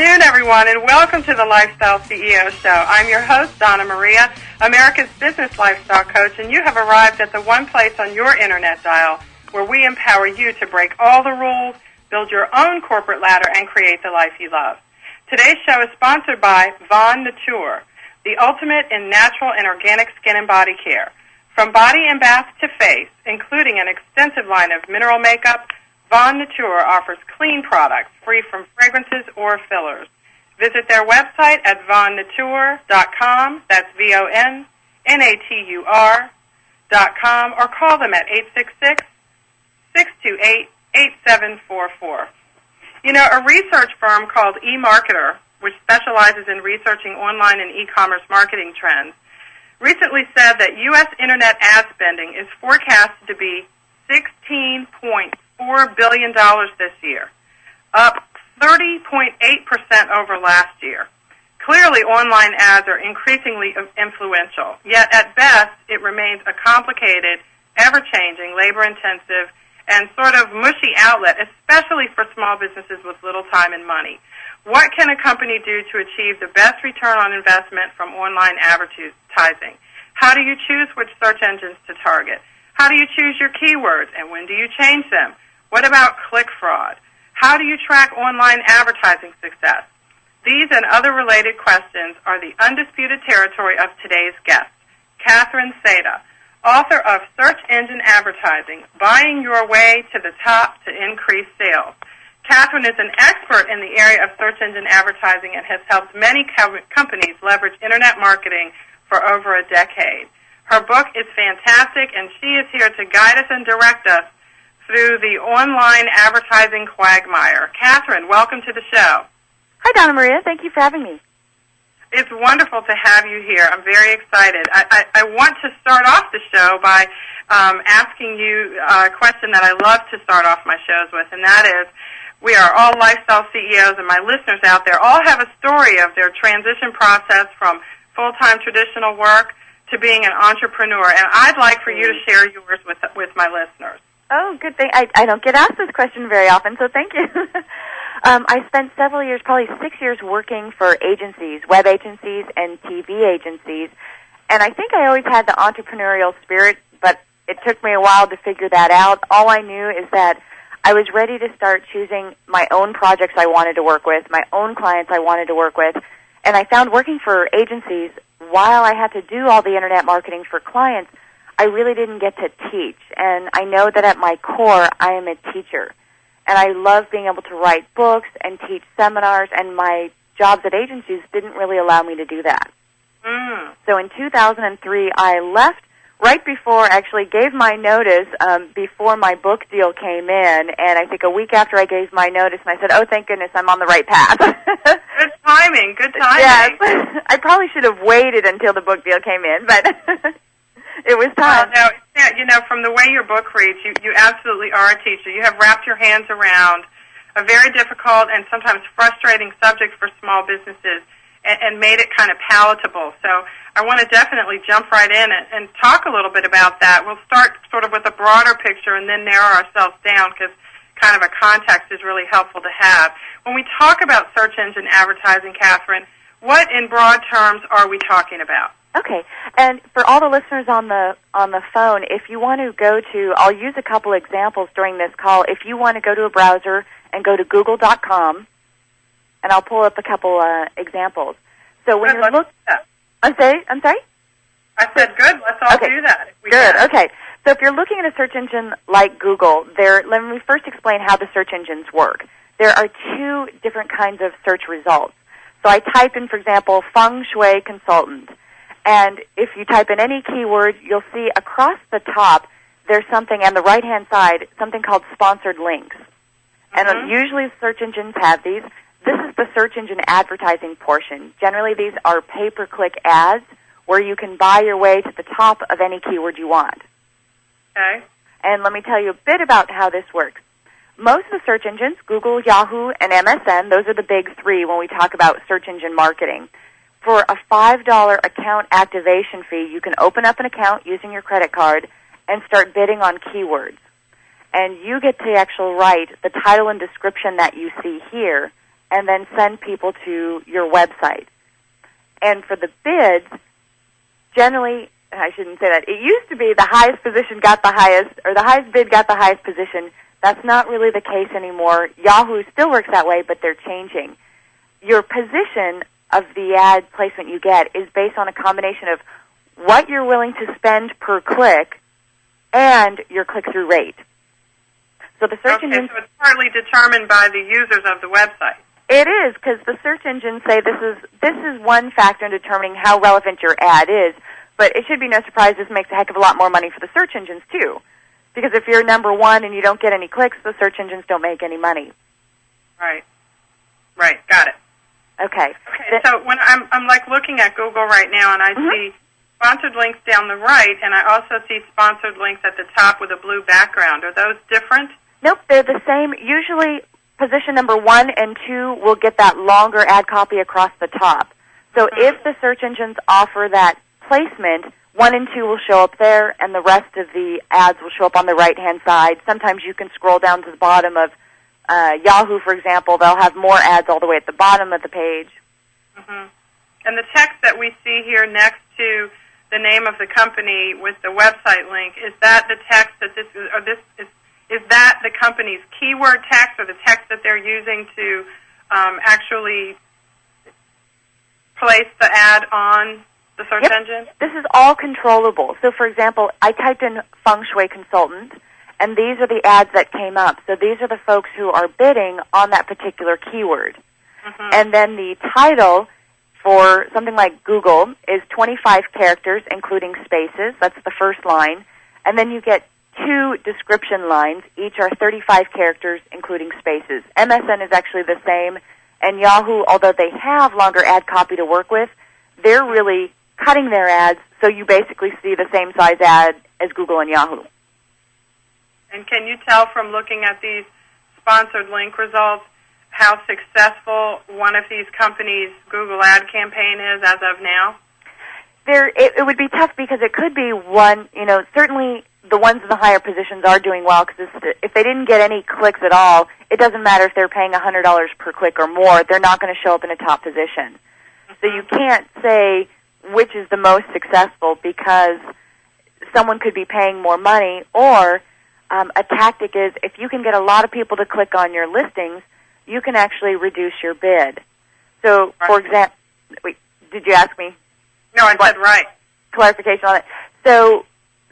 afternoon, everyone, and welcome to the Lifestyle CEO Show. I'm your host, Donna Maria, America's business lifestyle coach, and you have arrived at the one place on your internet dial where we empower you to break all the rules, build your own corporate ladder, and create the life you love. Today's show is sponsored by Von Nature, the ultimate in natural and organic skin and body care. From body and bath to face, including an extensive line of mineral makeup, Von Nature offers clean products free from fragrances or fillers. Visit their website at vonnature.com, that's VONNATUR.com, or call them at 866-628-8744. You know, a research firm called eMarketer, which specializes in researching online and e-commerce marketing trends, recently said that U.S. Internet ad spending is forecasted to be $16.4 billion this year, up 30.8% over last year. Clearly, online ads are increasingly influential, yet at best it remains a complicated, ever-changing, labor-intensive, and sort of mushy outlet, especially for small businesses with little time and money. What can a company do to achieve the best return on investment from online advertising? How do you choose which search engines to target? How do you choose your keywords, and when do you change them? What about click fraud? How do you track online advertising success? These and other related questions are the undisputed territory of today's guest, Catherine Seda, author of Search Engine Advertising, Buying Your Way to the Top to Increase Sales. Catherine is an expert in the area of search engine advertising and has helped many companies leverage Internet marketing for over a decade. Her book is fantastic, and she is here to guide us and direct us through the online advertising quagmire. Catherine, welcome to the show. Hi, Donna Maria. Thank you for having me. It's wonderful to have you here. I'm very excited. I want to start off the show by asking you a question that I love to start off my shows with, and that is, we are all lifestyle CEOs, and my listeners out there all have a story of their transition process from full-time traditional work to being an entrepreneur, and I'd like for you to share yours with my listeners. Oh, good thing. I don't get asked this question very often, so thank you. I spent several years, probably 6 years, working for agencies, web agencies and TV agencies, and I think I always had the entrepreneurial spirit, but it took me a while to figure that out. All I knew is that I was ready to start choosing my own projects I wanted to work with, my own clients I wanted to work with, and I found working for agencies, while I had to do all the Internet marketing for clients, I really didn't get to teach. And I know that at my core, I am a teacher. And I love being able to write books and teach seminars, and my jobs at agencies didn't really allow me to do that. So in 2003, I left right before, actually gave my notice before my book deal came in, and I think a week after I gave my notice, and I said, oh, thank goodness, I'm on the right path. Good timing, good timing. Yes. I probably should have waited until the book deal came in, but it was time. Well, now, you know, from the way your book reads, you absolutely are a teacher. You have wrapped your hands around a very difficult and sometimes frustrating subject for small businesses and made it kind of palatable. So I want to definitely jump right in and talk a little bit about that. We'll start sort of with a broader picture and then narrow ourselves down because kind of a context is really helpful to have. When we talk about search engine advertising, Catherine, what in broad terms are we talking about? Okay, and for all the listeners on the phone, if you want to go to, I'll use a couple examples during this call. If you want to go to a browser and go to google.com, and I'll pull up a couple examples. So when you're looking, I'm sorry. I said good. Let's all do that. If we good. can. Okay. So if you're looking at a search engine like Google, let me first explain how the search engines work. There are two different kinds of search results. So I type in, for example, feng shui consultant. And if you type in any keyword, you'll see across the top there's something, on the right-hand side, something called sponsored links. And usually search engines have these. This is the search engine advertising portion. Generally, these are pay-per-click ads where you can buy your way to the top of any keyword you want. Okay. And let me tell you a bit about how this works. Most of the search engines, Google, Yahoo, and MSN, those are the big three when we talk about search engine marketing. For a $5 account activation fee, you can open up an account using your credit card and start bidding on keywords. And you get to actually write the title and description that you see here and then send people to your website. And for the bids, generally, I shouldn't say that. It used to be the highest position got the highest, or the highest bid got the highest position. That's not really the case anymore. Yahoo still works that way, but they're changing. Your position of the ad placement you get is based on a combination of what you're willing to spend per click and your click-through rate. So the search engine... so it's partly determined by the users of the website. It is, because the search engines say this is one factor in determining how relevant your ad is, but it should be no surprise this makes a heck of a lot more money for the search engines, too. Because if you're number one and you don't get any clicks, the search engines don't make any money. Right. Right, got it. Okay. So when I'm like looking at Google right now, and I see sponsored links down the right, and I also see sponsored links at the top with a blue background. Are those different? Nope, they're the same. Usually position number 1 and 2 will get that longer ad copy across the top. So if the search engines offer that placement, 1 and 2 will show up there, and the rest of the ads will show up on the right-hand side. Sometimes you can scroll down to the bottom of Yahoo, for example. They'll have more ads all the way at the bottom of the page. And the text that we see here next to the name of the company with the website link, is that the text that this is, or is that the company's keyword text, or the text that they're using to actually place the ad on the search engine? This is all controllable. So, for example, I typed in feng shui consultant, and these are the ads that came up. So these are the folks who are bidding on that particular keyword. And then the title for something like Google is 25 characters, including spaces. That's the first line. And then you get 2 description lines. Each are 35 characters, including spaces. MSN is actually the same. And Yahoo, although they have longer ad copy to work with, they're really cutting their ads so you basically see the same size ad as Google and Yahoo. And can you tell from looking at these sponsored link results how successful one of these companies' Google ad campaign is as of now? It would be tough because it could be one, certainly the ones in the higher positions are doing well, because if they didn't get any clicks at all, it doesn't matter if they're paying $100 per click or more, they're not going to show up in a top position. So you can't say which is the most successful, because someone could be paying more money, or a tactic is if you can get a lot of people to click on your listings, you can actually reduce your bid. So, for example, wait, did you ask me? No, I said right. Clarification on it. So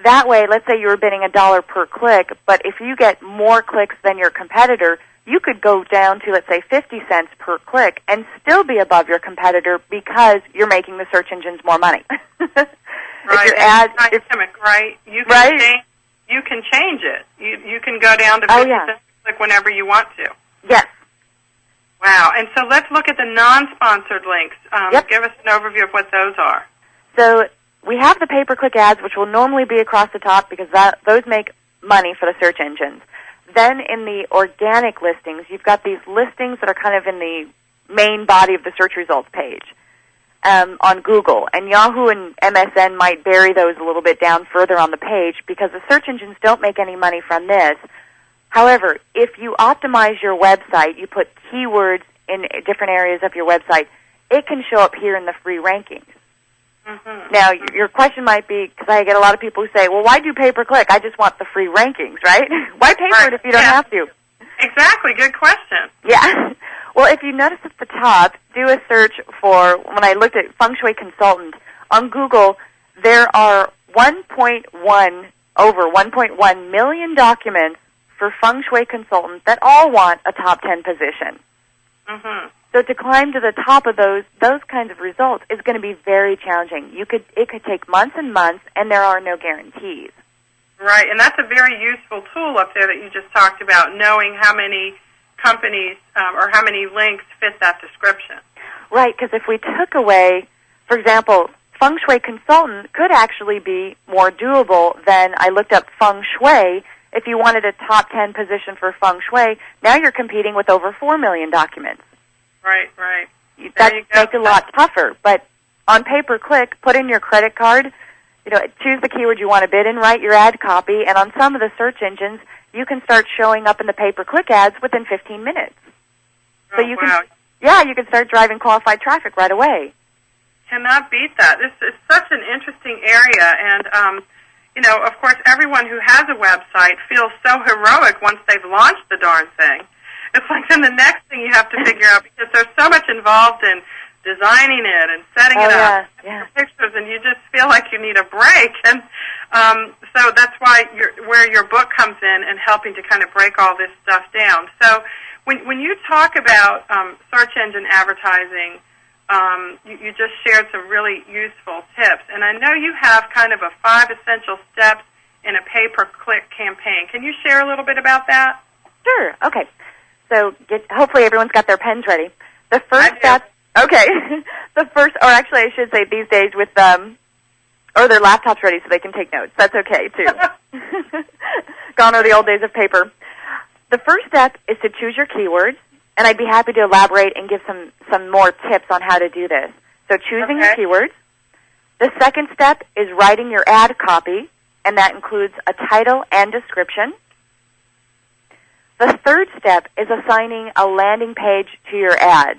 that way, let's say you were bidding $1 per click, but if you get more clicks than your competitor, you could go down to, let's say, 50 cents per click and still be above your competitor because you're making the search engines more money. Right. Your ad, it's dynamic, right? You can change it. You can go down to 50 cents per click whenever you want to. Yes. Wow. And so let's look at the non-sponsored links. Give us an overview of what those are. So we have the pay-per-click ads, which will normally be across the top because those make money for the search engines. Then in the organic listings, you've got these listings that are kind of in the main body of the search results page on Google. And Yahoo and MSN might bury those a little bit down further on the page because the search engines don't make any money from this. However, if you optimize your website, you put keywords in different areas of your website, it can show up here in the free rankings. Now, your question might be, because I get a lot of people who say, well, why do pay-per-click? I just want the free rankings, right? Why pay for it if you don't have to? Exactly. Good question. Yeah. Well, if you notice at the top, do a search for, when I looked at Feng Shui Consultant, on Google, there are over 1.1 million documents for Feng Shui Consultant that all want a top 10 position. So to climb to the top of those kinds of results is going to be very challenging. It could take months and months, and there are no guarantees. Right, and that's a very useful tool up there that you just talked about, knowing how many companies or how many links fit that description. Right, because if we took away, for example, Feng Shui Consultant could actually be more doable than I looked up Feng Shui. If you wanted a top 10 position for Feng Shui, now you're competing with over 4 million documents. Right. That makes it a lot tougher. But on pay-per-click, put in your credit card, choose the keyword you want to bid in, write your ad copy, and on some of the search engines, you can start showing up in the pay-per-click ads within 15 minutes. So you yeah, you can start driving qualified traffic right away. Cannot beat that. This is such an interesting area, and you know, of course, everyone who has a website feels so heroic once they've launched the darn thing. It's like then the next thing you have to figure out, because there's so much involved in designing it and setting it up, pictures, and you just feel like you need a break. And so that's why where your book comes in and helping to kind of break all this stuff down. So when you talk about search engine advertising, you just shared some really useful tips. And I know you have kind of a 5 essential steps in a pay-per-click campaign. Can you share a little bit about that? Sure. Okay. So hopefully everyone's got their pens ready. The first step, okay. The first, or actually I should say these days with or their laptops ready so they can take notes. That's okay too. Gone are the old days of paper. The first step is to choose your keywords, and I'd be happy to elaborate and give some more tips on how to do this. So choosing your keywords. The second step is writing your ad copy, and that includes a title and description. The third step is assigning a landing page to your ad.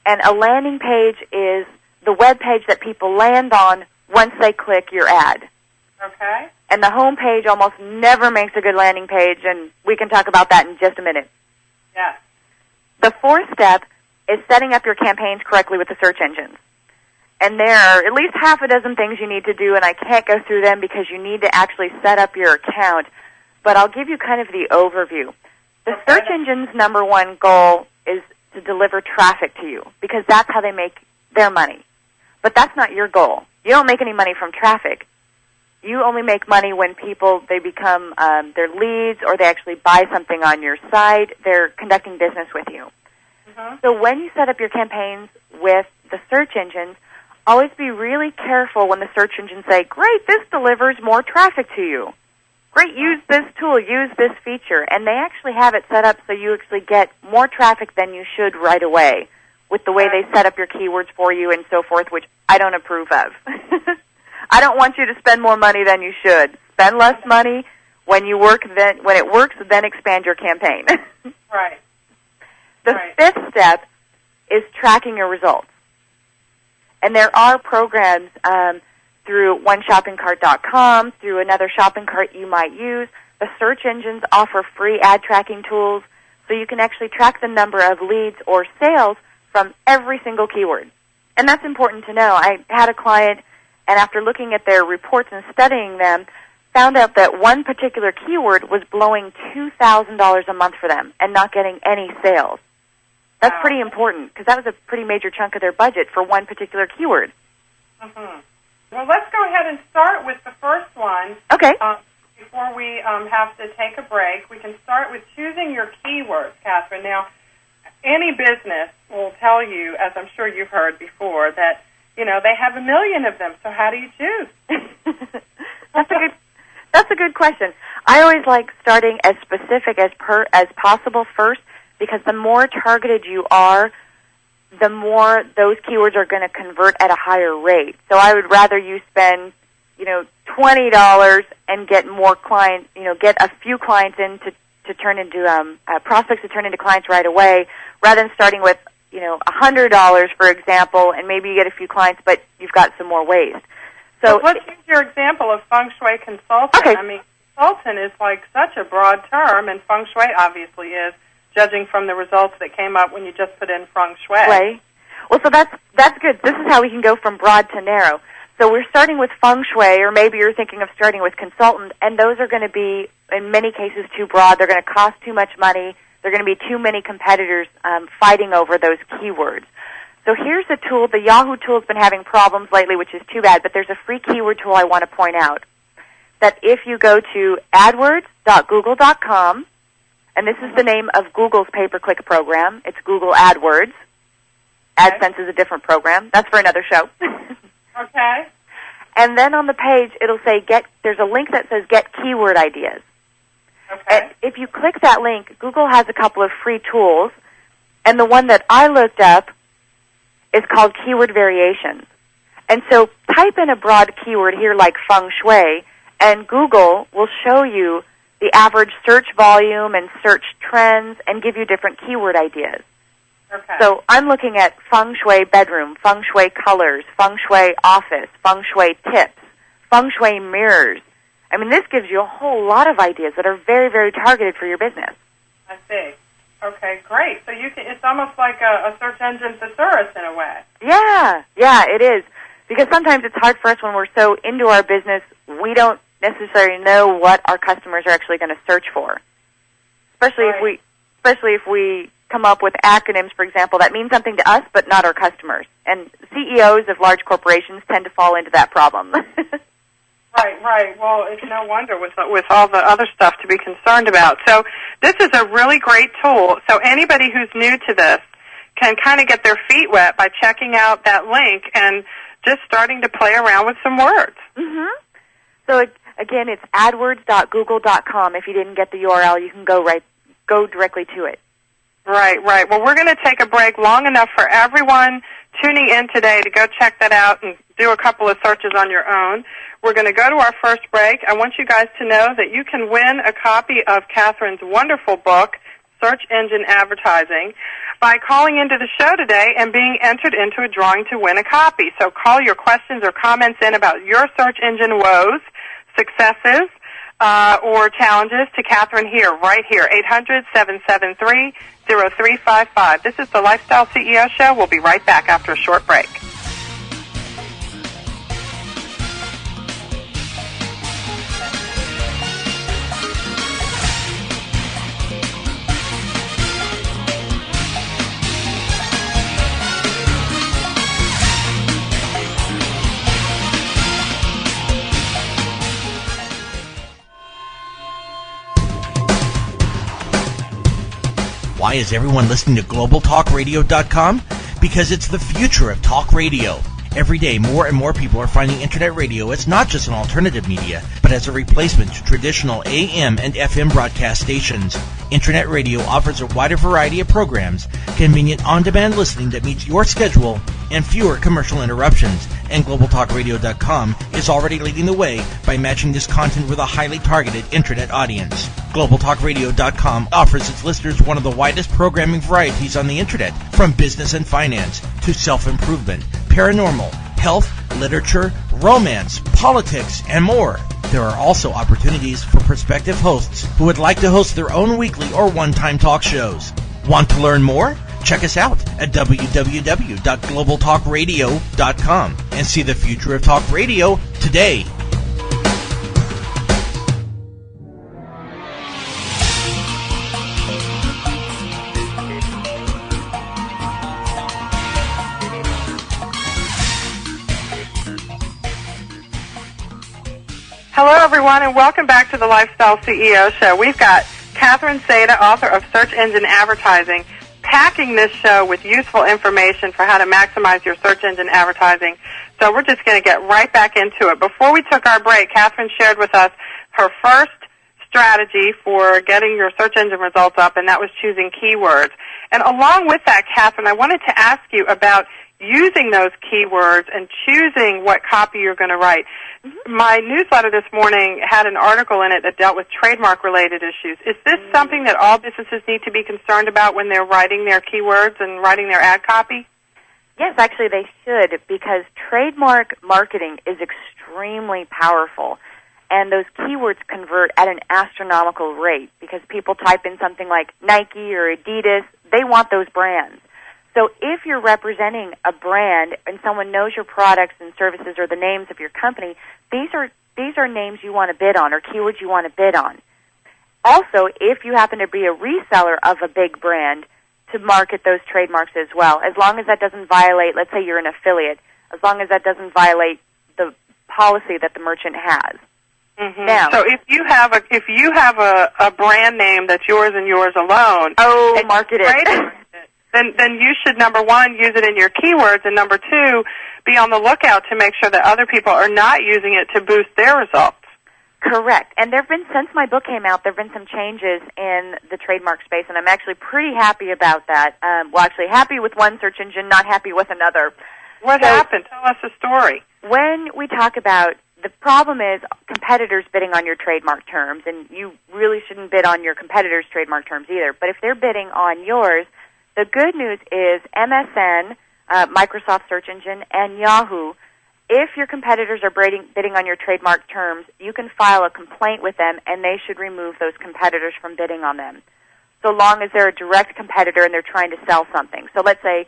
And a landing page is the web page that people land on once they click your ad. Okay. And the home page almost never makes a good landing page, and we can talk about that in just a minute. Yes. The fourth step is setting up your campaigns correctly with the search engines. And there are at least half a dozen things you need to do, and I can't go through them because you need to actually set up your account. But I'll give you kind of the overview. The search engine's number one goal is to deliver traffic to you because that's how they make their money. But that's not your goal. You don't make any money from traffic. You only make money when people, they become their leads or they actually buy something on your site. They're conducting business with you. Mm-hmm. So when you set up your campaigns with the search engines, always be really careful when the search engines say, great, this delivers more traffic to you. Great, use this tool, use this feature. And they actually have it set up so you actually get more traffic than you should right away with the way they set up your keywords for you and so forth, which I don't approve of. I don't want you to spend more money than you should. Spend less money when it works, then expand your campaign. Right. The fifth step is tracking your results. And there are programs through oneshoppingcart.com, through another shopping cart you might use. The search engines offer free ad tracking tools, so you can actually track the number of leads or sales from every single keyword. And that's important to know. I had a client, and after looking at their reports and studying them, found out that one particular keyword was blowing $2,000 a month for them and not getting any sales. That's pretty important because that was a pretty major chunk of their budget for one particular keyword. Mm-hmm. Well, let's go ahead and start with the first one. Okay. Before we have to take a break, we can start with choosing your keywords, Catherine. Now, any business will tell you, as I'm sure you've heard before, that, you know, they have a million of them, so how do you choose? That's a good question. I always like starting as specific as possible first, because the more targeted you are, the more those keywords are going to convert at a higher rate. So I would rather you spend, $20 and get more clients, get a few clients in to turn into prospects to turn into clients right away, rather than starting with, $100, for example, and maybe you get a few clients, but you've got some more waste. So let's use your example of feng shui consultant. Okay. I mean, consultant is like such a broad term, and feng shui obviously is, judging from the results that came up when you just put in feng shui. Well, so that's good. This is how we can go from broad to narrow. So we're starting with feng shui, or maybe you're thinking of starting with consultant, and those are going to be, in many cases, too broad. They're going to cost too much money. There are going to be too many competitors fighting over those keywords. So here's a tool. The Yahoo tool's been having problems lately, which is too bad, but there's a free keyword tool I want to point out. That if you go to adwords.google.com, and this is the name of Google's pay-per-click program. It's Google AdWords. AdSense is a different program. That's for another show. Okay. And then on the page, it'll say there's a link that says Get Keyword Ideas. Okay. And if you click that link, Google has a couple of free tools, and the one that I looked up is called Keyword Variations. And so type in a broad keyword here like feng shui, and Google will show you the average search volume and search trends and give you different keyword ideas. Okay. So I'm looking at feng shui bedroom, feng shui colors, feng shui office, feng shui tips, feng shui mirrors. I mean, this gives you a whole lot of ideas that are very, very targeted for your business. I see. Okay, great. So it's almost like a search engine thesaurus in a way. Yeah, it is. Because sometimes it's hard for us when we're so into our business, we don't necessarily know what our customers are actually going to search for. Especially if we come up with acronyms, for example, that mean something to us but not our customers. And CEOs of large corporations tend to fall into that problem. Right. Well, it's no wonder with all the other stuff to be concerned about. So this is a really great tool. So anybody who's new to this can kind of get their feet wet by checking out that link and just starting to play around with some words. Mm-hmm. So again, it's adwords.google.com. If you didn't get the URL, you can go directly to it. Right. Well, we're going to take a break long enough for everyone tuning in today to go check that out and do a couple of searches on your own. We're going to go to our first break. I want you guys to know that you can win a copy of Catherine's wonderful book, Search Engine Advertising, by calling into the show today and being entered into a drawing to win a copy. So call your questions or comments in about your search engine woes, successes, or challenges to Catherine right here, 800-773-0355. This is the Lifestyle CEO Show. We'll be right back after a short break. Why is everyone listening to GlobalTalkRadio.com? Because it's the future of talk radio. Every day, more and more people are finding Internet radio as not just an alternative media, but as a replacement to traditional AM and FM broadcast stations. Internet radio offers a wider variety of programs, convenient on-demand listening that meets your schedule, and fewer commercial interruptions. And GlobalTalkRadio.com is already leading the way by matching this content with a highly targeted Internet audience. GlobalTalkRadio.com offers its listeners one of the widest programming varieties on the Internet, from business and finance to self-improvement, paranormal, health, literature, romance, politics, and more. There are also opportunities for prospective hosts who would like to host their own weekly or one-time talk shows. Want to learn more? Check us out at www.globaltalkradio.com and see the future of talk radio today. Hello, everyone, and welcome back to the Lifestyle CEO Show. We've got Catherine Seda, author of Search Engine Advertising, packing this show with useful information for how to maximize your search engine advertising. So we're just going to get right back into it. Before we took our break, Catherine shared with us her first strategy for getting your search engine results up, and that was choosing keywords. And along with that, Catherine, I wanted to ask you about using those keywords and choosing what copy you're going to write. Mm-hmm. My newsletter this morning had an article in it that dealt with trademark-related issues. Is this something that all businesses need to be concerned about when they're writing their keywords and writing their ad copy? Yes, actually they should, because trademark marketing is extremely powerful, and those keywords convert at an astronomical rate because people type in something like Nike or Adidas. They want those brands. So if you're representing a brand and someone knows your products and services or the names of your company, these are names you want to bid on or keywords you want to bid on. Also, if you happen to be a reseller of a big brand, to market those trademarks as well, as long as that doesn't violate, let's say you're an affiliate, as long as that doesn't violate the policy that the merchant has. Mm-hmm. Now, so if you have a brand name that's yours and yours alone, market it. Then you should, number one, use it in your keywords, and number two, be on the lookout to make sure that other people are not using it to boost their results. Correct. And there have been, since my book came out, there have been some changes in the trademark space, and I'm actually pretty happy about that. Actually happy with one search engine, not happy with another. What happened? Tell us the story. When we talk about, the problem is competitors bidding on your trademark terms, and you really shouldn't bid on your competitors' trademark terms either. But if they're bidding on yours, The good news is MSN, Microsoft search engine, and Yahoo, if your competitors are bidding on your trademark terms, you can file a complaint with them, and they should remove those competitors from bidding on them, so long as they're a direct competitor and they're trying to sell something. So let's say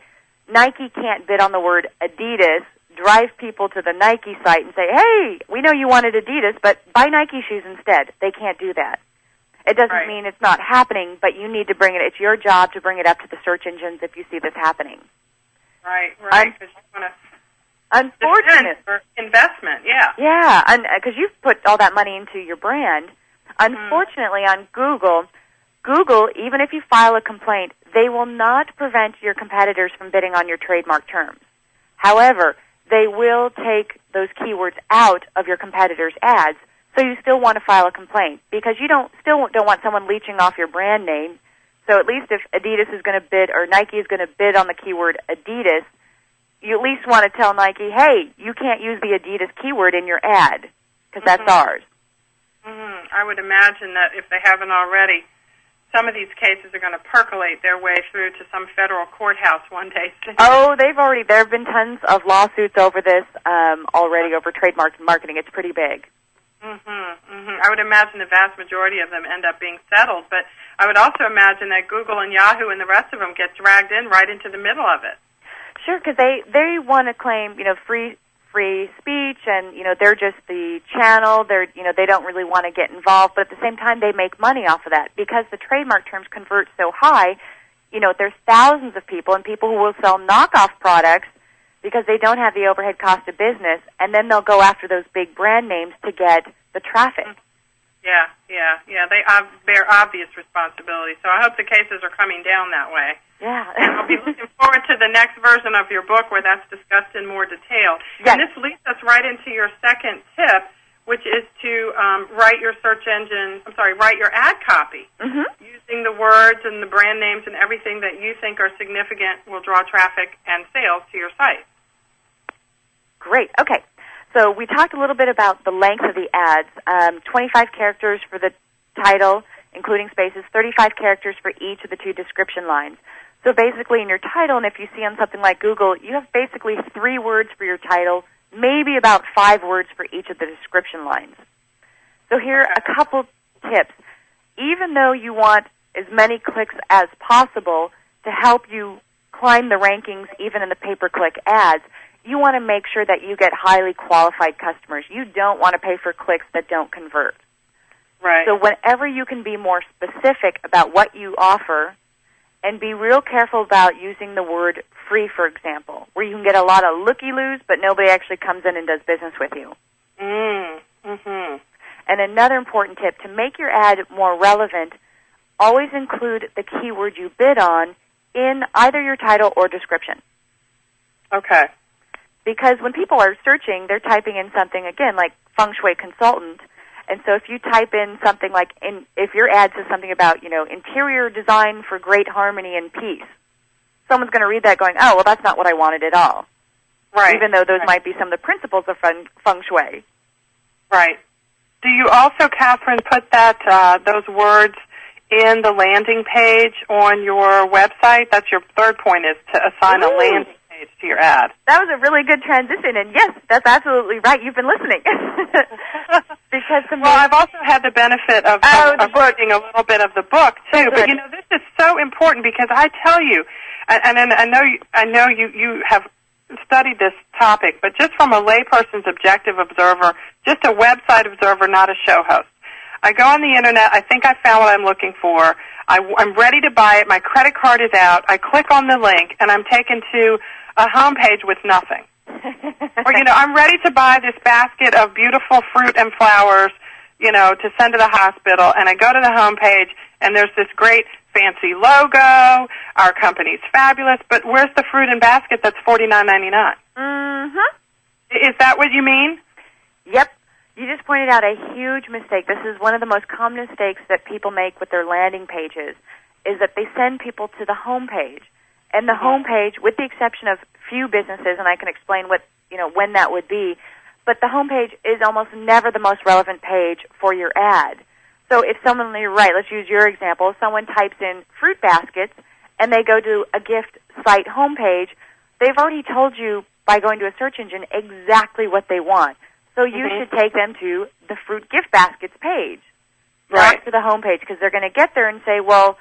Nike can't bid on the word Adidas, drive people to the Nike site and say, hey, we know you wanted Adidas, but buy Nike shoes instead. They can't do that. It doesn't mean it's not happening, but you need to bring it. It's your job to bring it up to the search engines if you see this happening. Right, because you want to... Unfortunate for investment, yeah, because you've put all that money into your brand. Unfortunately, on Google, even if you file a complaint, they will not prevent your competitors from bidding on your trademark terms. However, they will take those keywords out of your competitors' ads, so you still want to file a complaint because you still don't want someone leeching off your brand name. So at least if Adidas is going to bid or Nike is going to bid on the keyword Adidas, you at least want to tell Nike, hey, you can't use the Adidas keyword in your ad, because that's ours. I would imagine that if they haven't already, some of these cases are going to percolate their way through to some federal courthouse one day soon. Oh, there have been tons of lawsuits over this already, over trademark marketing. It's pretty big. I would imagine the vast majority of them end up being settled, but I would also imagine that Google and Yahoo and the rest of them get dragged in right into the middle of it. Sure, because they want to claim, free speech, and they're just the channel. They don't really want to get involved, but at the same time they make money off of that because the trademark terms convert so high. There's thousands of people and people who will sell knockoff products because they don't have the overhead cost of business, and then they'll go after those big brand names to get the traffic. Yeah. They bear obvious responsibility. So I hope the cases are coming down that way. Yeah. And I'll be looking forward to the next version of your book where that's discussed in more detail. Yes. And this leads us right into your second tip, which is to write your ad copy. Using the words and the brand names and everything that you think are significant will draw traffic and sales to your site. Great. Okay. So we talked a little bit about the length of the ads, 25 characters for the title, including spaces, 35 characters for each of the two description lines. So basically in your title, and if you see on something like Google, you have basically 3 words for your title, maybe about 5 words for each of the description lines. So here are a couple tips. Even though you want as many clicks as possible to help you climb the rankings even in the pay-per-click ads, you want to make sure that you get highly qualified customers. You don't want to pay for clicks that don't convert. Right. So whenever you can be more specific about what you offer and be real careful about using the word free, for example, where you can get a lot of looky-loos, but nobody actually comes in and does business with you. And another important tip, to make your ad more relevant, always include the keyword you bid on in either your title or description. Okay. Because when people are searching, they're typing in something, again, like feng shui consultant. And so if you type in something like, if your ad says something about, interior design for great harmony and peace, someone's going to read that going, oh, well, that's not what I wanted at all. Right. Even though those might be some of the principles of feng shui. Right. Do you also, Catherine, put those words in the landing page on your website? That's your third point, is to assign a landing page to your ad. That was a really good transition, and yes, that's absolutely right. You've been listening. I've also had the benefit of reading a little bit of the book too. But this is so important because I tell you, and I know you have studied this topic, but just from a layperson's objective observer, just a website observer, not a show host. I go on the internet. I think I found what I'm looking for. I'm ready to buy it. My credit card is out. I click on the link, and I'm taken to a home page with nothing. Or, I'm ready to buy this basket of beautiful fruit and flowers, to send to the hospital. And I go to the home page, and there's this great fancy logo. Our company's fabulous. But where's the fruit and basket that's $49.99? Is that what you mean? Yep. You just pointed out a huge mistake. This is one of the most common mistakes that people make with their landing pages, is that they send people to the home page. And the home page, with the exception of few businesses, and I can explain when that would be, but the home page is almost never the most relevant page for your ad. So if someone, you're right, let's use your example, if someone types in fruit baskets and they go to a gift site homepage, they've already told you by going to a search engine exactly what they want. So you should take them to the fruit gift baskets page, not to the homepage, because they're going to get there and say, well,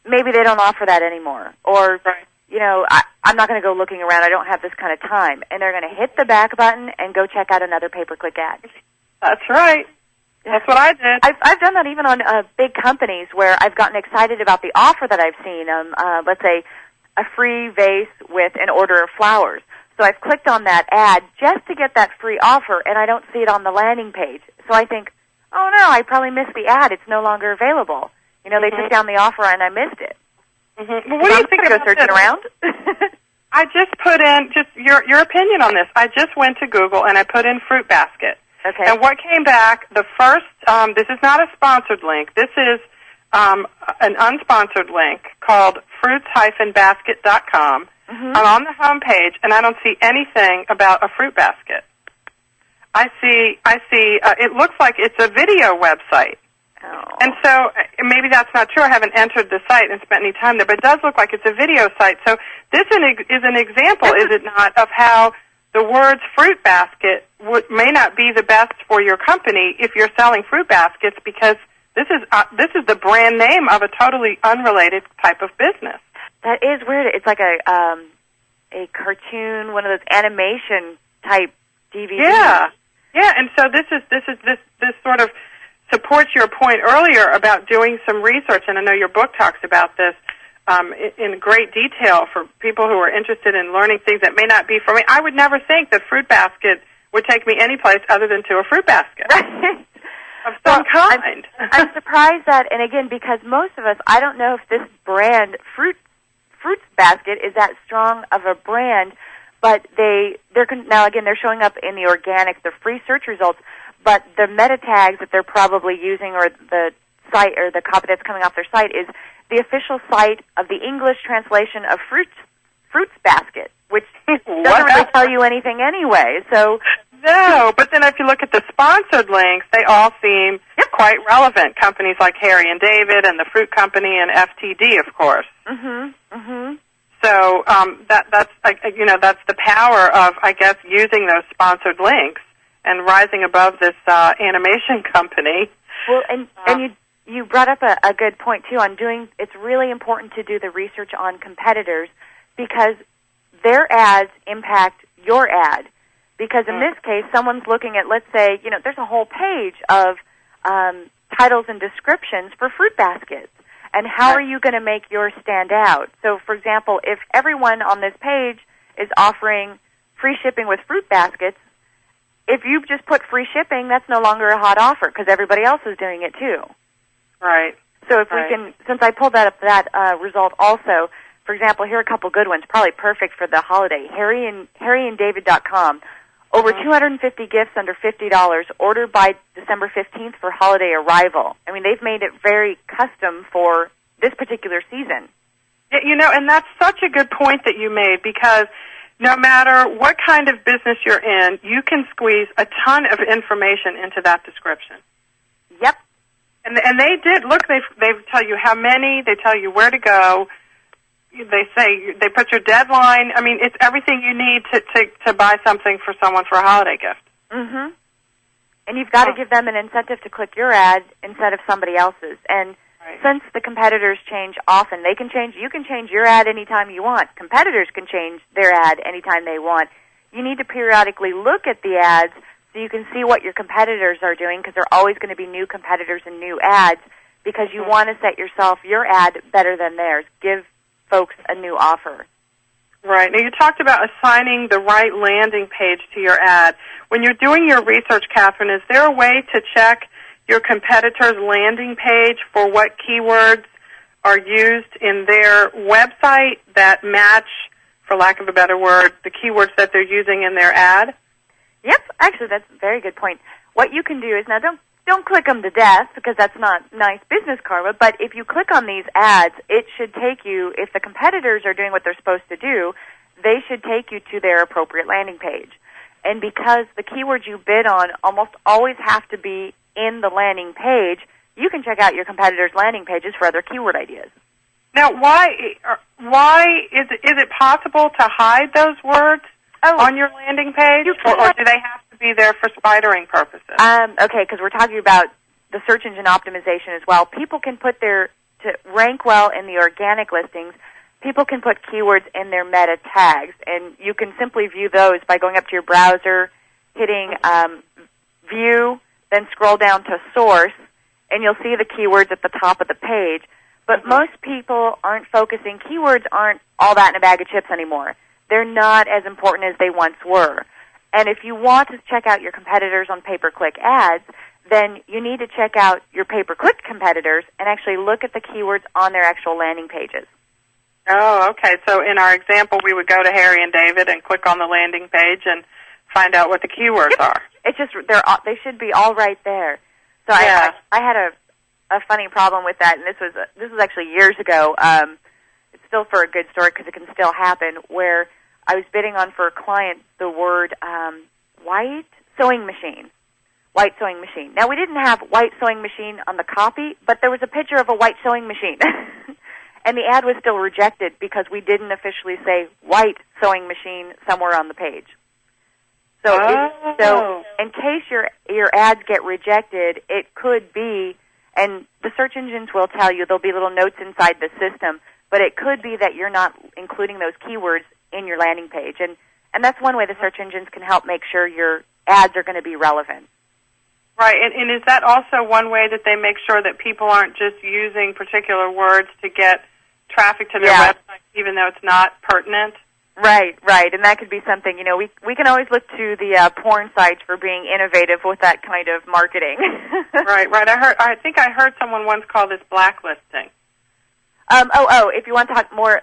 maybe they don't offer that anymore, or you know, I'm not going to go looking around. I don't have this kind of time. And they're going to hit the back button and go check out another pay-per-click ad. That's right. That's what I did. I've done that even on big companies where I've gotten excited about the offer that I've seen. Let's say a free vase with an order of flowers. So I've clicked on that ad just to get that free offer, and I don't see it on the landing page. So I think, oh, no, I probably missed the ad. It's no longer available. You know, they took down the offer, and I missed it. Well, what do you think about searching around? I just put in just your opinion on this. I just went to Google and I put in fruit basket. Okay. And what came back? The first. This is not a sponsored link. This is an unsponsored link called fruits-basket.com. I'm on the home page and I don't see anything about a fruit basket. I see. It looks like it's a video website. Oh. And so maybe that's not true. I haven't entered the site and spent any time there, but it does look like it's a video site. So this is an example, is it not, of how the words fruit basket may not be the best for your company if you're selling fruit baskets, because this is the brand name of a totally unrelated type of business. That is weird. It's like a cartoon, one of those animation type DVDs. Yeah. And so this sort of supports your point earlier about doing some research, and I know your book talks about this in great detail for people who are interested in learning things that may not be for me. I would never think that fruit basket would take me any place other than to a fruit basket of some kind. I'm surprised that, and again, because most of us, I don't know if this brand, Fruits Basket, is that strong of a brand, but now again, they're showing up in the organic, the free search results, but the meta tags that they're probably using, or the site or the copy that's coming off their site, is the official site of the English translation of Fruits Basket, which doesn't really tell you anything anyway. So no, but then if you look at the sponsored links, they all seem quite relevant. Companies like Harry and David and the Fruit Company and FTD, of course. So that's the power of, I guess, using those sponsored links and rising above this animation company. Well, and you brought up a good point too on it's really important to do the research on competitors, because their ads impact your ad. Because in this case, someone's looking at, let's say, there's a whole page of titles and descriptions for fruit baskets. And how are you going to make yours stand out? So, for example, if everyone on this page is offering free shipping with fruit baskets, if you just put free shipping, that's no longer a hot offer because everybody else is doing it too. Right. So if we can, since I pulled that result also, for example, here are a couple good ones, probably perfect for the holiday. HarryandDavid.com. Over 250 gifts under $50, ordered by December 15th for holiday arrival. I mean, they've made it very custom for this particular season. Yeah, and that's such a good point that you made, because no matter what kind of business you're in, you can squeeze a ton of information into that description. Yep. And they did, look, they tell you how many, they tell you where to go. They say, they put your deadline. I mean, it's everything you need to buy something for someone for a holiday gift. Mm-hmm. And you've got to give them an incentive to click your ad instead of somebody else's. And since the competitors change often, you can change your ad anytime you want. Competitors can change their ad anytime they want. You need to periodically look at the ads so you can see what your competitors are doing, because there are always going to be new competitors and new ads, because you want to set your ad better than theirs. Give folks a new offer. Right. Now, you talked about assigning the right landing page to your ad. When you're doing your research, Catherine, is there a way to check your competitor's landing page for what keywords are used in their website that match, for lack of a better word, the keywords that they're using in their ad? Yep. Actually, that's a very good point. What you can do is, now don't click them to death, because that's not nice business karma, but if you click on these ads, it should take you, if the competitors are doing what they're supposed to do, they should take you to their appropriate landing page. And because the keywords you bid on almost always have to be in the landing page, you can check out your competitors' landing pages for other keyword ideas. Now, why is it possible to hide those words on your landing page, or do they have to be there for spidering purposes? Okay, because we're talking about the search engine optimization as well. People can put to rank well in the organic listings, people can put keywords in their meta tags, and you can simply view those by going up to your browser, hitting View, then scroll down to Source, and you'll see the keywords at the top of the page. But most people aren't focusing. Keywords aren't all that in a bag of chips anymore. They're not as important as they once were. And if you want to check out your competitors on pay-per-click ads, then you need to check out your pay-per-click competitors and actually look at the keywords on their actual landing pages. Oh, okay. So in our example, we would go to Harry and David and click on the landing page and find out what the keywords are. It's just they should be all right there. So yeah. I had a funny problem with that, and this was actually years ago. It's still for a good story because it can still happen. Where I was bidding on for a client the word white sewing machine. White sewing machine. Now, we didn't have white sewing machine on the copy, but there was a picture of a white sewing machine. And the ad was still rejected because we didn't officially say white sewing machine somewhere on the page. So, so in case your ads get rejected, it could be, and the search engines will tell you, there'll be little notes inside the system, but it could be that you're not including those keywords in your landing page. And that's one way the search engines can help make sure your ads are going to be relevant. Right, and is that also one way that they make sure that people aren't just using particular words to get traffic to their website, even though it's not pertinent? Right, and that could be something, we can always look to the porn sites for being innovative with that kind of marketing. Right. I think I heard someone once call this blacklisting. If you want to talk more,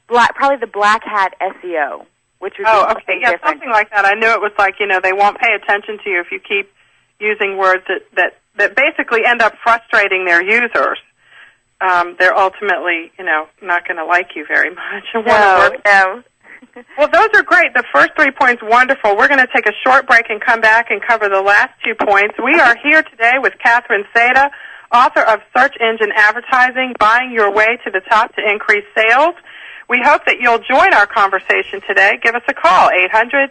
probably the black hat SEO, which would be something different. Something like that. I knew it was like, they won't pay attention to you if you keep using words that basically end up frustrating their users. They're ultimately, not going to like you very much. No. Well, those are great. The first 3 points, wonderful. We're going to take a short break and come back and cover the last 2 points. We are here today with Catherine Seda, author of Search Engine Advertising, Buying Your Way to the Top to Increase Sales. We hope that you'll join our conversation today. Give us a call,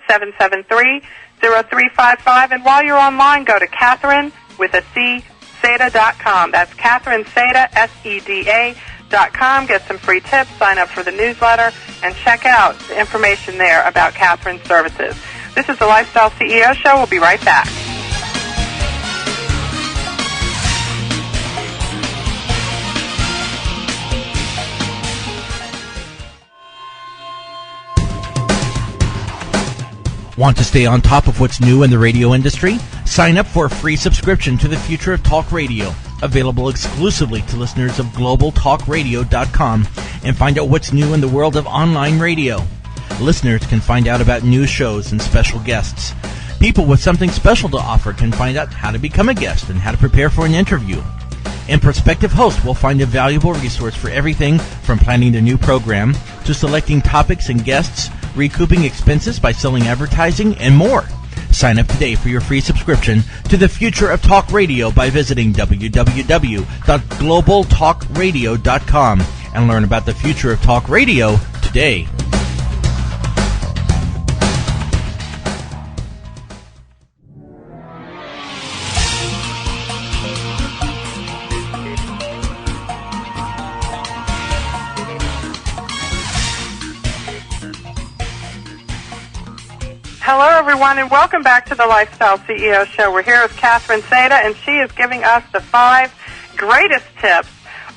800-773-0355. And while you're online, go to Catherine with a C, Seda.com. That's Catherine Seda, SEDA.com. Get some free tips, sign up for the newsletter, and check out the information there about Catherine's services. This is the Lifestyle CEO Show. We'll be right back. Want to stay on top of what's new in the radio industry? Sign up for a free subscription to the Future of Talk Radio, available exclusively to listeners of globaltalkradio.com, and find out what's new in the world of online radio. Listeners can find out about new shows and special guests. People with something special to offer can find out how to become a guest and how to prepare for an interview. And prospective hosts will find a valuable resource for everything from planning the new program to selecting topics and guests, recouping expenses by selling advertising, and more. Sign up today for your free subscription to the Future of Talk Radio by visiting www.globaltalkradio.com and learn about the future of talk radio today. Hello, everyone, and welcome back to the Lifestyle CEO Show. We're here with Catherine Seda, and she is giving us the 5 greatest tips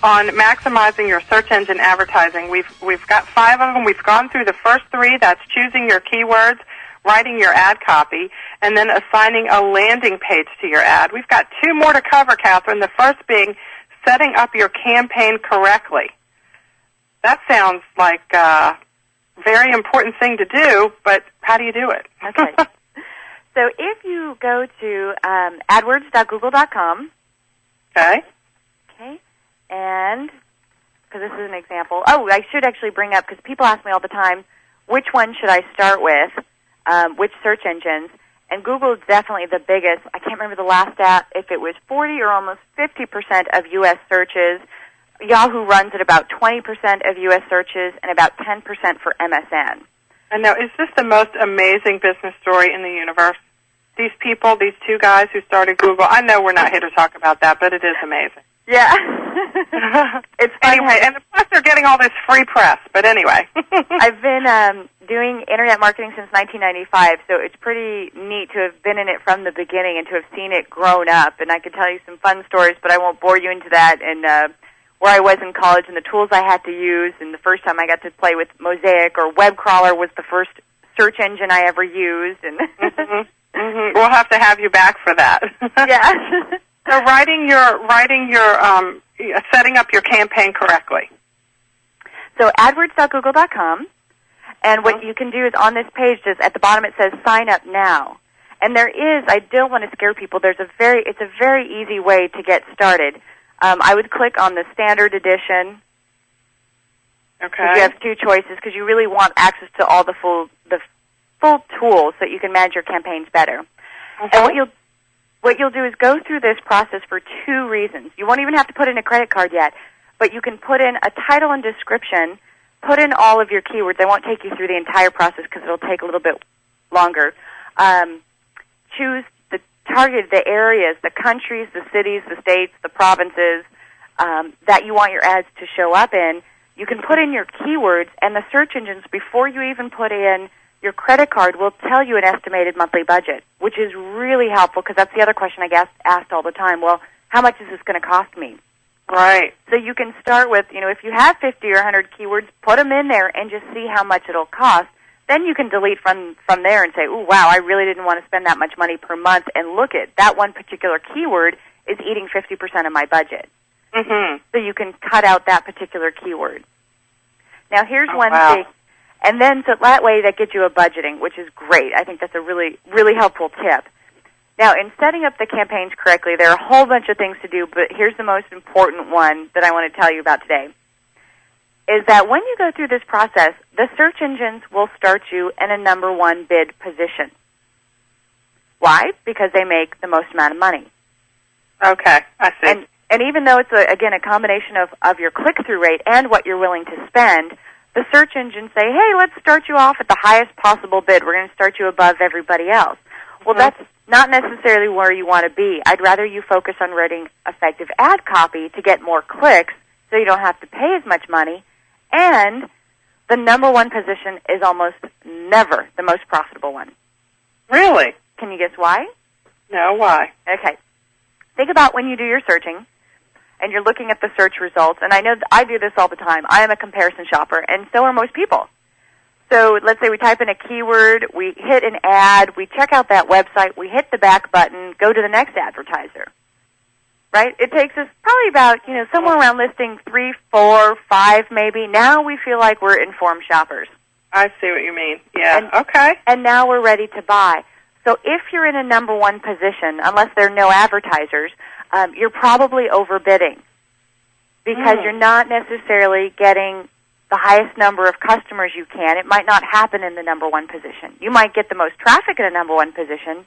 on maximizing your search engine advertising. We've got 5 of them. We've gone through the first 3. That's choosing your keywords, writing your ad copy, and then assigning a landing page to your ad. We've got 2 more to cover, Catherine. The first being setting up your campaign correctly. That sounds like very important thing to do, but how do you do it? Okay. So if you go to adwords.google.com. Okay. Okay. And, because this is an example. Oh, I should actually bring up, because people ask me all the time, which one should I start with, which search engines? And Google is definitely the biggest. I can't remember the last stat, if it was 40 or almost 50% of U.S. searches. Yahoo runs at about 20% of U.S. searches and about 10% for MSN. And now, is this the most amazing business story in the universe? These people, these two guys who started Google, I know we're not here to talk about that, but it is amazing. Yeah. It's fun. Anyway, and plus they're getting all this free press, but anyway. I've been doing Internet marketing since 1995, so it's pretty neat to have been in it from the beginning and to have seen it grown up. And I could tell you some fun stories, but I won't bore you into that. And where I was in college and the tools I had to use, and the first time I got to play with Mosaic or Web Crawler was the first search engine I ever used. And We'll have to have you back for that. Yeah. So setting up your campaign correctly. So AdWords.google.com, and what you can do is on this page, just at the bottom it says sign up now. And there is, I don't want to scare people, it's a very easy way to get started. I would click on the standard edition. Okay. You have two choices because you really want access to all the full tools so that you can manage your campaigns better. And what you'll do is go through this process for two reasons. You won't even have to put in a credit card yet, but you can put in a title and description, put in all of your keywords. I won't take you through the entire process because it'll take a little bit longer. Choose the target, the areas, the countries, the cities, the states, the provinces that you want your ads to show up in. You can put in your keywords, and the search engines, before you even put in your credit card, will tell you an estimated monthly budget, which is really helpful because that's the other question I get asked all the time. Well, how much is this going to cost me? Right. So you can start with, if you have 50 or 100 keywords, put them in there and just see how much it'll cost. Then you can delete from there and say, ooh, wow, I really didn't want to spend that much money per month, and look at that one particular keyword is eating 50% of my budget. Mm-hmm. So you can cut out that particular keyword. Now here's one thing. And then, so that way, that gets you a budgeting, which is great. I think that's a really, really helpful tip. Now, in setting up the campaigns correctly, there are a whole bunch of things to do, but here's the most important one that I want to tell you about today, is that when you go through this process, the search engines will start you in a number one bid position. Why? Because they make the most amount of money. Okay, I see. And even though it's, again, a combination of your click-through rate and what you're willing to spend, the search engines say, hey, let's start you off at the highest possible bid. We're going to start you above everybody else. Well, that's not necessarily where you want to be. I'd rather you focus on writing effective ad copy to get more clicks so you don't have to pay as much money. And the number one position is almost never the most profitable one. Really? Can you guess why? No, why? Okay. Think about when you do your searching and you're looking at the search results, and I know I do this all the time. I am a comparison shopper, and so are most people. So let's say we type in a keyword, we hit an ad, we check out that website, we hit the back button, go to the next advertiser. Right? It takes us probably about, somewhere around listing 3, 4, 5 maybe. Now we feel like we're informed shoppers. I see what you mean. Yeah, okay. And now we're ready to buy. So if you're in a number one position, unless there are no advertisers, you're probably overbidding because you're not necessarily getting the highest number of customers you can. It might not happen in the number one position. You might get the most traffic in a number one position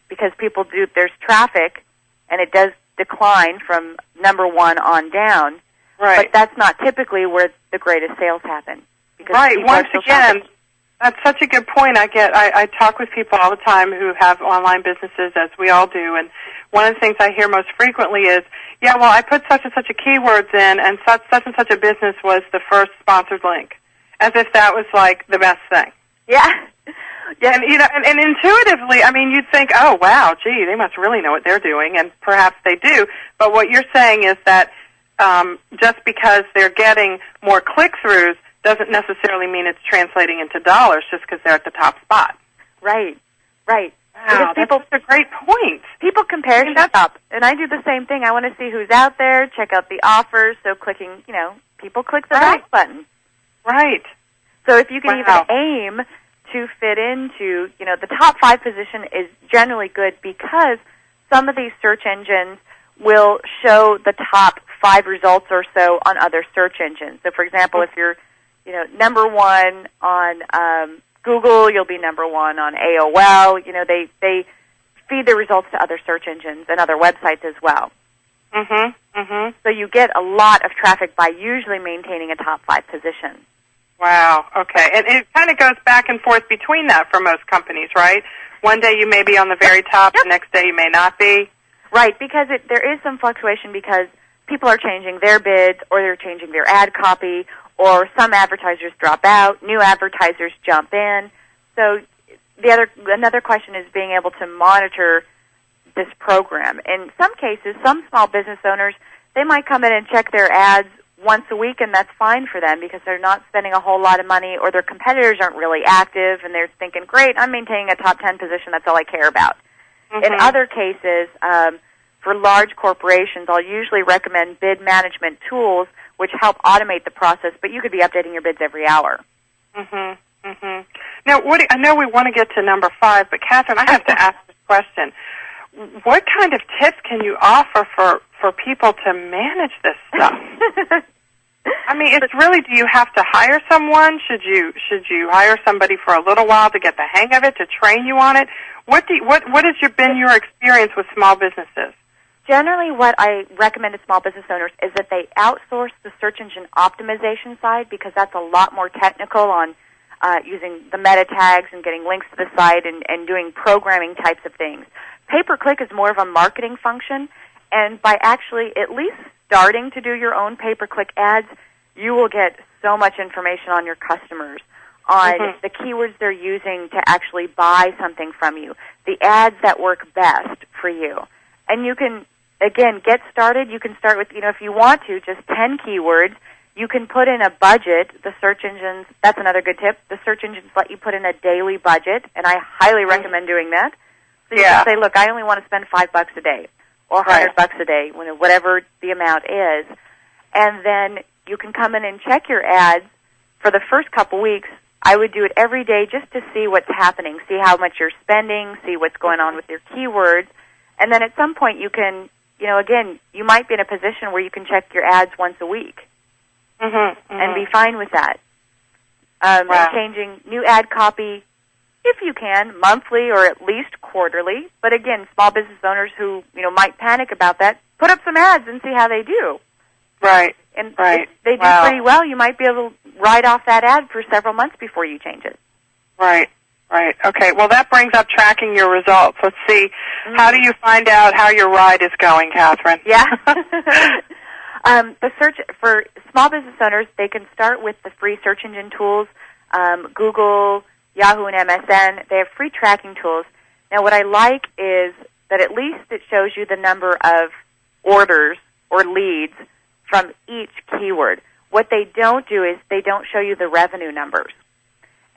because there's traffic, and it does decline from number one on down. Right. But that's not typically where the greatest sales happen. Right. Once again, that's such a good point. I talk with people all the time who have online businesses, as we all do, and one of the things I hear most frequently is, yeah, well, I put such and such a keywords in, and such and such a business was the first sponsored link, as if that was like the best thing. Yeah. Yeah. And intuitively, you'd think, oh, wow, gee, they must really know what they're doing, and perhaps they do. But what you're saying is that just because they're getting more click-throughs doesn't necessarily mean it's translating into dollars just because they're at the top spot. Right. Wow, that's a great point. People compare shop, and I do the same thing. I want to see who's out there, check out the offers, so clicking, people click the back button. Right. So if you can even aim to fit into, the top 5 position is generally good because some of these search engines will show the top 5 results or so on other search engines. So, for example, if you're, number one on Google, you'll be number one on AOL. They feed their results to other search engines and other websites as well. Mm-hmm. Mm-hmm. So you get a lot of traffic by usually maintaining a top 5 position. Wow. Okay. And it kind of goes back and forth between that for most companies, right? One day you may be on the very top, the next day you may not be. Right, because there is some fluctuation because people are changing their bids or they're changing their ad copy, or some advertisers drop out, new advertisers jump in. So another question is being able to monitor this program. In some cases, some small business owners, they might come in and check their ads once a week, and that's fine for them because they're not spending a whole lot of money, or their competitors aren't really active, and they're thinking, great, I'm maintaining a top 10 position, that's all I care about. Mm-hmm. In other cases, for large corporations, I'll usually recommend bid management tools which help automate the process, but you could be updating your bids every hour. Mm-hmm. Mm-hmm. Now, I know we want to get to number 5, but Catherine, I have to ask this question. What kind of tips can you offer for people to manage this stuff? I mean, it's really, do you have to hire someone? Should you hire somebody for a little while to get the hang of it, to train you on it? What has been your experience with small businesses? Generally, what I recommend to small business owners is that they outsource the search engine optimization side, because that's a lot more technical on using the meta tags and getting links to the site and doing programming types of things. Pay-per-click is more of a marketing function, and by actually at least starting to do your own pay-per-click ads, you will get so much information on your customers, on the keywords they're using to actually buy something from you, the ads that work best for you. And you can, again, get started. You can start with, if you want to, just 10 keywords. You can put in a budget. The search engines, that's another good tip. The search engines let you put in a daily budget, and I highly recommend doing that. So you can say, look, I only want to spend $5 a day or $100 a day, whatever the amount is. And then you can come in and check your ads for the first couple weeks. I would do it every day just to see what's happening, see how much you're spending, see what's going on with your keywords. And then at some point you can, again, you might be in a position where you can check your ads once a week and be fine with that. And changing new ad copy, if you can, monthly or at least quarterly. But again, small business owners who, might panic about that, put up some ads and see how they do. Right. And if they do pretty well, you might be able to ride off that ad for several months before you change it. Right. Right. Okay. Well, that brings up tracking your results. Let's see. How do you find out how your ride is going, Catherine? Yeah. The search for small business owners, they can start with the free search engine tools, Google, Yahoo, and MSN. They have free tracking tools. Now, what I like is that at least it shows you the number of orders or leads from each keyword. What they don't do is they don't show you the revenue numbers.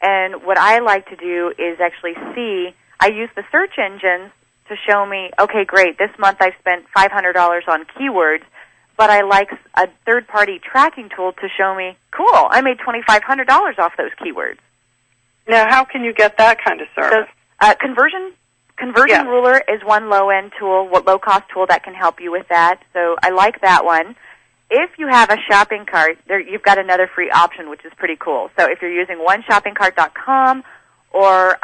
And what I like to do is actually see, I use the search engines to show me, okay, great, this month I've spent $500 on keywords, but I like a third-party tracking tool to show me, cool, I made $2,500 off those keywords. Now, how can you get that kind of service? So, Conversion Ruler is one low-end tool, low-cost tool that can help you with that. So I like that one. If you have a shopping cart, you've got another free option, which is pretty cool. So if you're using oneshoppingcart.com or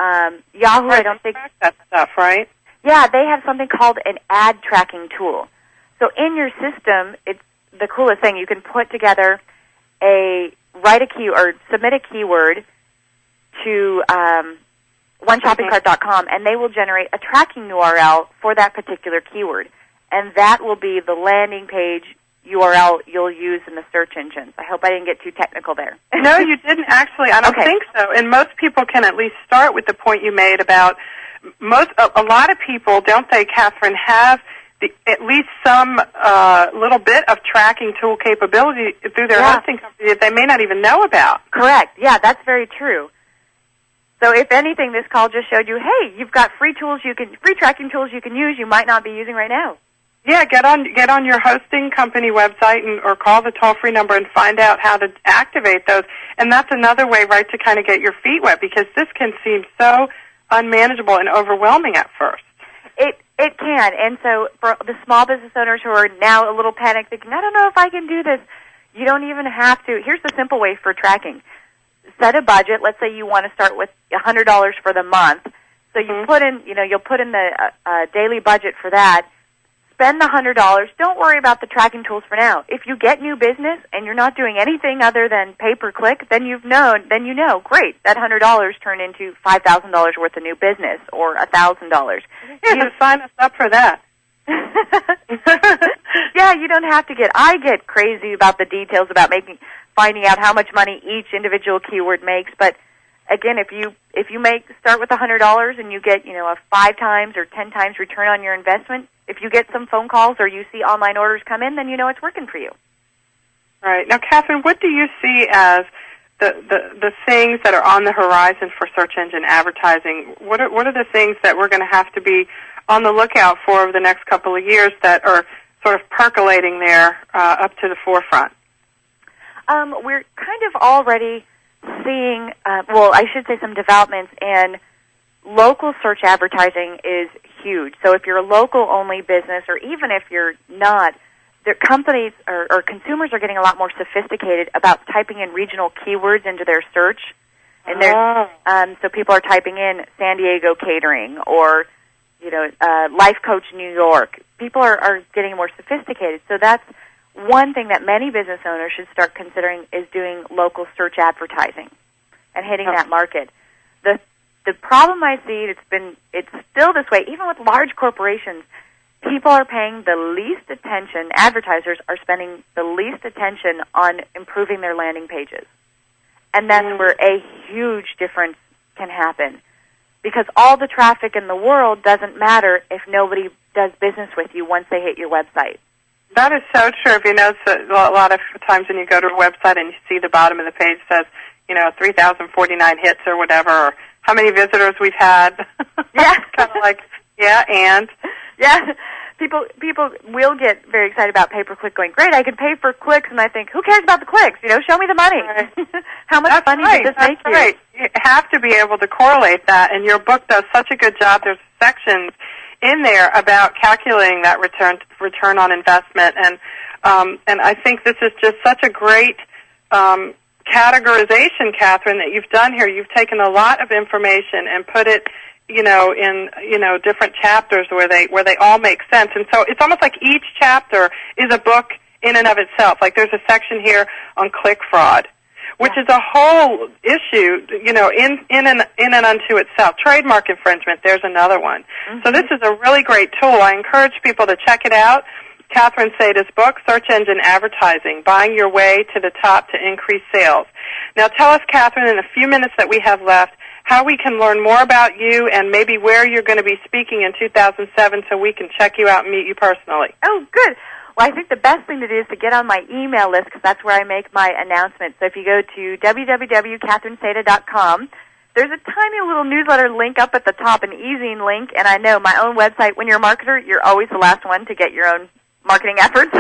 Yahoo, I don't think that stuff, right? Yeah, they have something called an ad tracking tool. So in your system, it's the coolest thing. You can put together submit a keyword to oneshoppingcart.com, and they will generate a tracking URL for that particular keyword, and that will be the landing page URL you'll use in the search engines. I hope I didn't get too technical there. No, you didn't actually. I don't think so. And most people can at least start with the point you made about a lot of people, don't they, Catherine, have at least some little bit of tracking tool capability through their hosting company that they may not even know about. Correct. Yeah, that's very true. So if anything, this call just showed you, hey, you've got free tracking tools you can use you might not be using right now. Yeah, get on your hosting company website or call the toll-free number and find out how to activate those. And that's another way, right, to kind of get your feet wet, because this can seem so unmanageable and overwhelming at first. It can. And so for the small business owners who are now a little panicked, thinking, I don't know if I can do this, you don't even have to. Here's the simple way for tracking. Set a budget. Let's say you want to start with $100 for the month. So you put in, you'll put in the daily budget for that. spend the $100. Don't worry about the tracking tools for now. If you get new business and you're not doing anything other than pay-per-click, then you know, great, that $100 turned into $5,000 worth of new business or $1,000. Yeah, sign us up for that. Yeah, you don't have to I get crazy about the details about finding out how much money each individual keyword makes, but again, if you start with $100 and you get, a 5 times or 10 times return on your investment, if you get some phone calls or you see online orders come in, then you know it's working for you. All right. Now, Catherine, what do you see as the things that are on the horizon for search engine advertising? What are the things that we're going to have to be on the lookout for over the next couple of years that are sort of percolating there up to the forefront? We're kind of already seeing, some developments in local search advertising is huge. So if you're a local-only business, or even if you're not, companies or consumers are getting a lot more sophisticated about typing in regional keywords into their search. And so people are typing in San Diego catering or, Life Coach New York. People are getting more sophisticated. So that's one thing that many business owners should start considering is doing local search advertising and hitting that market. The problem I see, it's still this way, even with large corporations, people are paying the least attention, advertisers are spending the least attention on improving their landing pages. And that's where a huge difference can happen. Because all the traffic in the world doesn't matter if nobody does business with you once they hit your website. That is so true. If you notice that a lot of times when you go to a website and you see the bottom of the page says, 3,049 hits or whatever, or how many visitors we've had. Yeah. Kind of like, yeah, and? Yeah. People will get very excited about pay-per-click going, great, I can pay for clicks, and I think, who cares about the clicks? Show me the money. Right. How much money does this make you? Right. You have to be able to correlate that, and your book does such a good job. There's sections in there about calculating that return on investment, and I think this is just such a great categorization, Catherine, that you've done here. You've taken a lot of information and put it, in different chapters where they all make sense, and so it's almost like each chapter is a book in and of itself. Like there's a section here on click fraud, which is a whole issue, in and unto itself. Trademark infringement, there's another one. Mm-hmm. So this is a really great tool. I encourage people to check it out. Catherine Seda's book, Search Engine Advertising, Buying Your Way to the Top to Increase Sales. Now tell us, Catherine, in a few minutes that we have left, how we can learn more about you and maybe where you're going to be speaking in 2007 so we can check you out and meet you personally. Oh, good. Well, I think the best thing to do is to get on my email list because that's where I make my announcements. So if you go to www.catherineseda.com, there's a tiny little newsletter link up at the top, an easy link, and I know my own website, when you're a marketer, you're always the last one to get your own marketing efforts.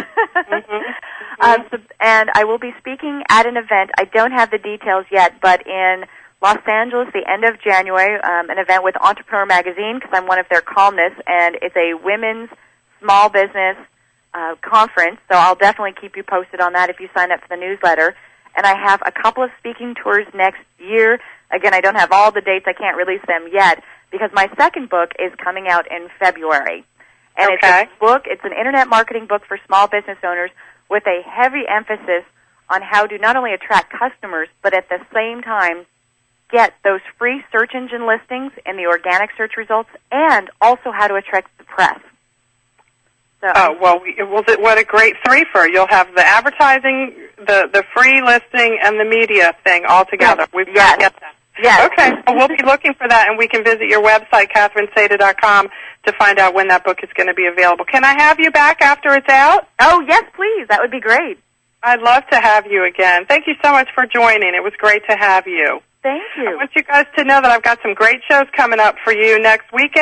And I will be speaking at an event. I don't have the details yet, but in Los Angeles, the end of January, an event with Entrepreneur Magazine because I'm one of their columnists, and it's a women's small business conference, so I'll definitely keep you posted on that if you sign up for the newsletter. And I have a couple of speaking tours next year. Again, I don't have all the dates. I can't release them yet because my second book is coming out in February. And it's a book, it's an internet marketing book for small business owners with a heavy emphasis on how to not only attract customers, but at the same time get those free search engine listings in the organic search results and also how to attract the press. So, what a great threefer. You'll have the advertising, the free listing, and the media thing all together. We've got to get that. Yes. Okay. Well, we'll be looking for that, and we can visit your website, CatherineSeda.com, to find out when that book is going to be available. Can I have you back after it's out? Oh, yes, please. That would be great. I'd love to have you again. Thank you so much for joining. It was great to have you. Thank you. I want you guys to know that I've got some great shows coming up for you next week.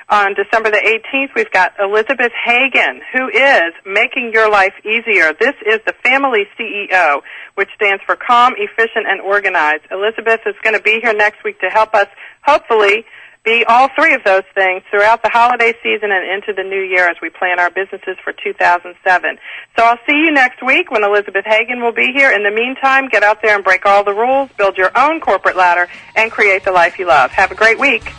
On December the 18th, we've got Elizabeth Hagen, who is Making Your Life Easier. This is the Family CEO, which stands for Calm, Efficient, and Organized. Elizabeth is going to be here next week to help us, hopefully, be all three of those things throughout the holiday season and into the new year as we plan our businesses for 2007. So I'll see you next week when Elizabeth Hagen will be here. In the meantime, get out there and break all the rules, build your own corporate ladder, and create the life you love. Have a great week.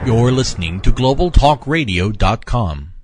You're listening to GlobalTalkRadio.com.